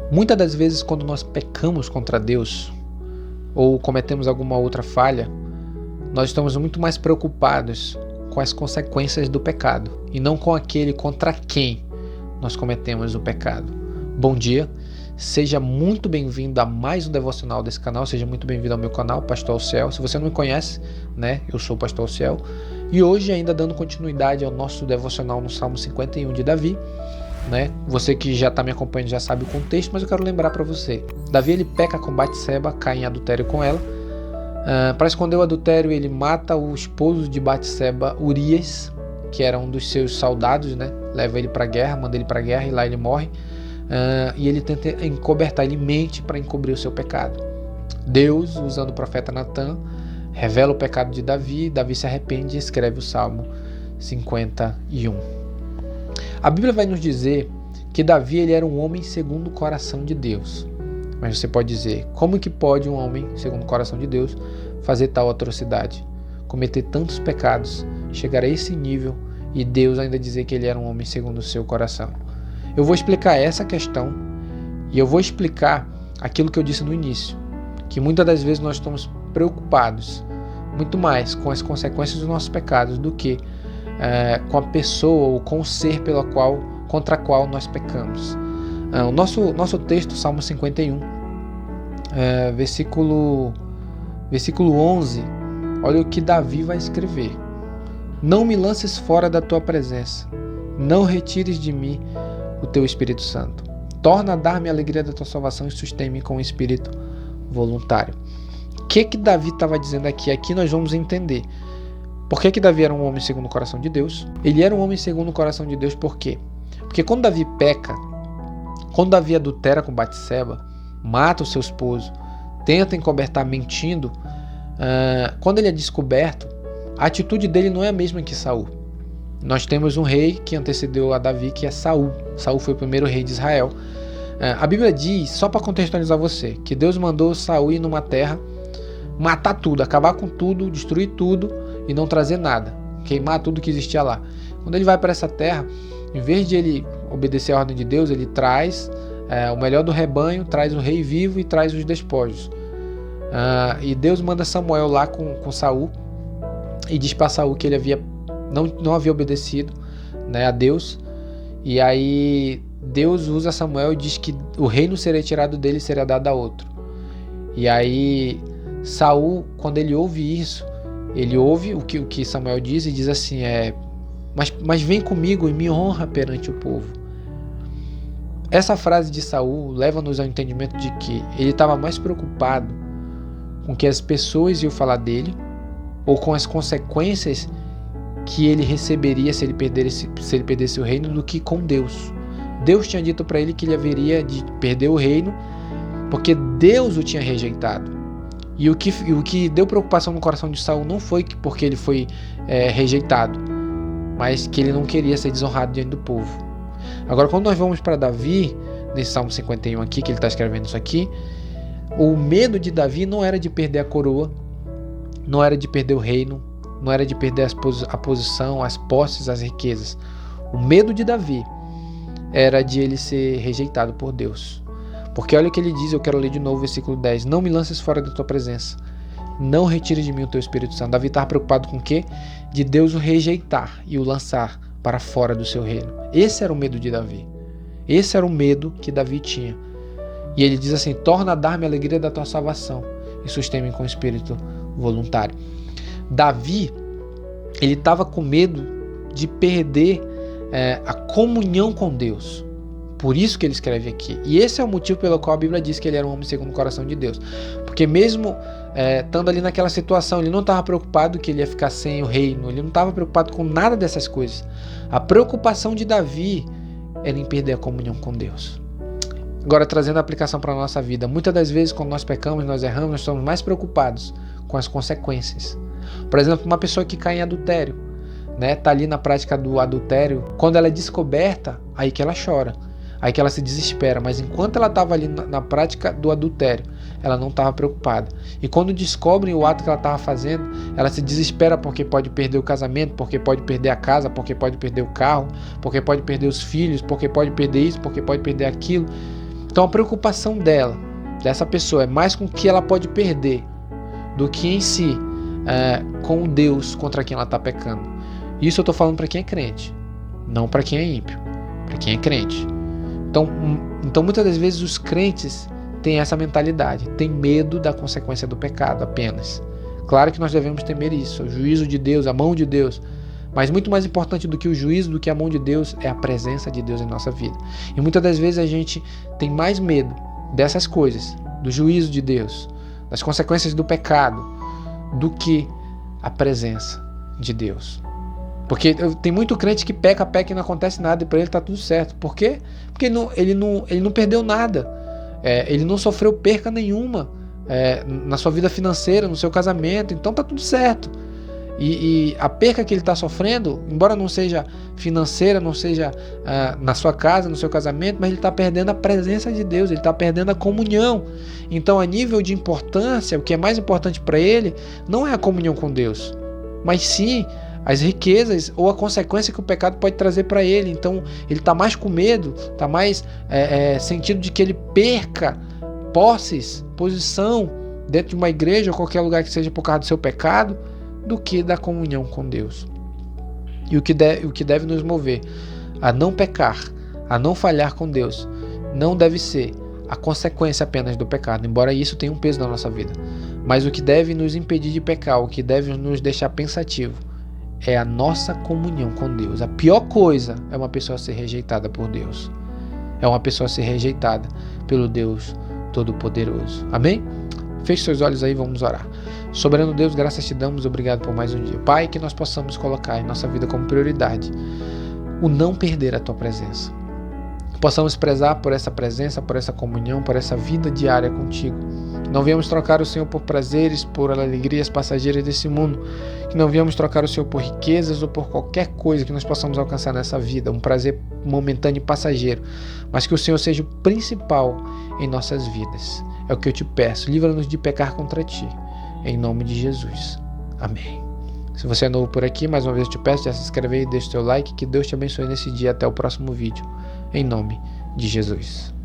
Muitas das vezes, quando nós pecamos contra Deus ou cometemos alguma outra falha, nós estamos muito mais preocupados com as consequências do pecado e não com aquele contra quem nós cometemos o pecado. Bom dia, seja muito bem-vindo a mais um devocional desse canal, seja muito bem-vindo ao meu canal, Pastor Alciel. Se você não me conhece, eu sou o Pastor Alciel e hoje, ainda dando continuidade ao nosso devocional no Salmo 51 de Davi, Você que já está me acompanhando já sabe o contexto, mas eu quero lembrar para você. Davi ele peca com Batseba, cai em adultério com ela. Para esconder o adultério, ele mata o esposo de Batseba, Urias, que era um dos seus soldados, Leva ele para a guerra, manda ele para a guerra e lá ele morre. E ele tenta encobertar, ele mente para encobrir o seu pecado. Deus, usando o profeta Natan, revela o pecado de Davi. Davi se arrepende e escreve o Salmo 51. A Bíblia vai nos dizer que Davi ele era um homem segundo o coração de Deus. Mas você pode dizer, como que pode um homem segundo o coração de Deus fazer tal atrocidade? Cometer tantos pecados, chegar a esse nível e Deus ainda dizer que ele era um homem segundo o seu coração? Eu vou explicar essa questão e eu vou explicar aquilo que eu disse no início, que muitas das vezes nós estamos preocupados muito mais com as consequências dos nossos pecados do que com a pessoa ou com o ser contra a qual nós pecamos. O nosso texto, Salmo 51, versículo 11, olha o que Davi vai escrever. Não me lances fora da tua presença, não retires de mim o teu Espírito Santo. Torna a dar-me a alegria da tua salvação e sustém-me com o espírito voluntário. O que Davi estava dizendo aqui? Aqui nós vamos entender. Por que Davi era um homem segundo o coração de Deus? Ele era um homem segundo o coração de Deus por quê? Porque quando Davi peca, quando Davi adultera com Batseba, mata o seu esposo, tenta encobertar mentindo, quando ele é descoberto, a atitude dele não é a mesma que Saul. Nós temos um rei que antecedeu a Davi, que é Saul. Saul foi o primeiro rei de Israel. A Bíblia diz, só para contextualizar você, que Deus mandou Saul ir numa terra, matar tudo, acabar com tudo, destruir tudo e não trazer nada, queimar tudo que existia lá. Quando ele vai para essa terra, em vez de ele obedecer a ordem de Deus, ele traz o melhor do rebanho, traz o rei vivo e traz os despojos. E Deus manda Samuel lá com Saul e diz para Saul que ele não havia obedecido a Deus. E aí Deus usa Samuel e diz que o reino seria tirado dele e seria dado a outro. E aí Saul, quando ele ouve isso, ele ouve o que Samuel diz e diz assim, mas vem comigo e me honra perante o povo. Essa frase de Saul leva-nos ao entendimento de que ele estava mais preocupado com o que as pessoas iam falar dele ou com as consequências que ele receberia se ele perdesse o reino do que com Deus. Deus tinha dito para ele que ele haveria de perder o reino porque Deus o tinha rejeitado. E o que deu preocupação no coração de Saul não foi porque ele foi rejeitado, mas que ele não queria ser desonrado diante do povo. Agora, quando nós vamos para Davi, nesse Salmo 51 aqui, que ele está escrevendo isso aqui, o medo de Davi não era de perder a coroa, não era de perder o reino, não era de perder a posição, as posses, as riquezas. O medo de Davi era de ele ser rejeitado por Deus. Porque olha o que ele diz, eu quero ler de novo o versículo 10. Não me lances fora da tua presença, não retires de mim o teu Espírito Santo. Davi estava preocupado com o quê? De Deus o rejeitar e o lançar para fora do seu reino. Esse era o medo de Davi. Esse era o medo que Davi tinha. E ele diz assim, torna a dar-me a alegria da tua salvação e sustém-me com o espírito voluntário. Davi, ele estava com medo de perder a comunhão com Deus. Por isso que ele escreve aqui. E esse é o motivo pelo qual a Bíblia diz que ele era um homem segundo o coração de Deus. Porque mesmo estando ali naquela situação, ele não estava preocupado que ele ia ficar sem o reino. Ele não estava preocupado com nada dessas coisas. A preocupação de Davi era em perder a comunhão com Deus. Agora, trazendo a aplicação para a nossa vida. Muitas das vezes, quando nós pecamos, nós erramos, nós estamos mais preocupados com as consequências. Por exemplo, uma pessoa que cai em adultério, está ali na prática do adultério. Quando ela é descoberta, aí que ela chora. Aí que ela se desespera, mas enquanto ela estava ali na prática do adultério, ela não estava preocupada. E quando descobrem o ato que ela estava fazendo, ela se desespera porque pode perder o casamento, porque pode perder a casa, porque pode perder o carro, porque pode perder os filhos, porque pode perder isso, porque pode perder aquilo. Então a preocupação dessa pessoa, é mais com o que ela pode perder do que em si com o Deus contra quem ela está pecando. Isso eu estou falando para quem é crente, não para quem é ímpio, para quem é crente. Então muitas das vezes os crentes têm essa mentalidade, têm medo da consequência do pecado apenas. Claro que nós devemos temer isso, o juízo de Deus, a mão de Deus, mas muito mais importante do que o juízo, do que a mão de Deus, é a presença de Deus em nossa vida. E muitas das vezes a gente tem mais medo dessas coisas, do juízo de Deus, das consequências do pecado, do que a presença de Deus. Porque tem muito crente que peca e não acontece nada, e para ele está tudo certo. Por quê? Porque ele não perdeu nada, ele não sofreu perca nenhuma na sua vida financeira, no seu casamento, então está tudo certo. E a perca que ele está sofrendo, embora não seja financeira, não seja na sua casa, no seu casamento, mas ele está perdendo a presença de Deus, ele está perdendo a comunhão. Então, a nível de importância, o que é mais importante para ele não é a comunhão com Deus, mas sim as riquezas ou a consequência que o pecado pode trazer para ele. Então ele está mais com medo, está mais sentido de que ele perca posses, posição dentro de uma igreja ou qualquer lugar que seja por causa do seu pecado, do que da comunhão com Deus. E o que deve nos mover a não pecar, a não falhar com Deus, não deve ser a consequência apenas do pecado, embora isso tenha um peso na nossa vida, mas o que deve nos impedir de pecar, o que deve nos deixar pensativo, é a nossa comunhão com Deus. A pior coisa é uma pessoa ser rejeitada por Deus. É uma pessoa ser rejeitada pelo Deus Todo-Poderoso. Amém? Feche seus olhos aí, vamos orar. Soberano Deus, graças te damos, obrigado por mais um dia. Pai, que nós possamos colocar em nossa vida como prioridade o não perder a tua presença. Possamos prezar por essa presença, por essa comunhão, por essa vida diária contigo. Não viemos trocar o Senhor por prazeres, por alegrias passageiras desse mundo. Que não viemos trocar o Senhor por riquezas ou por qualquer coisa que nós possamos alcançar nessa vida, um prazer momentâneo e passageiro. Mas que o Senhor seja o principal em nossas vidas. É o que eu te peço. Livra-nos de pecar contra ti. Em nome de Jesus. Amém. Se você é novo por aqui, mais uma vez eu te peço de se inscrever e deixe o seu like. Que Deus te abençoe nesse dia. Até o próximo vídeo. Em nome de Jesus.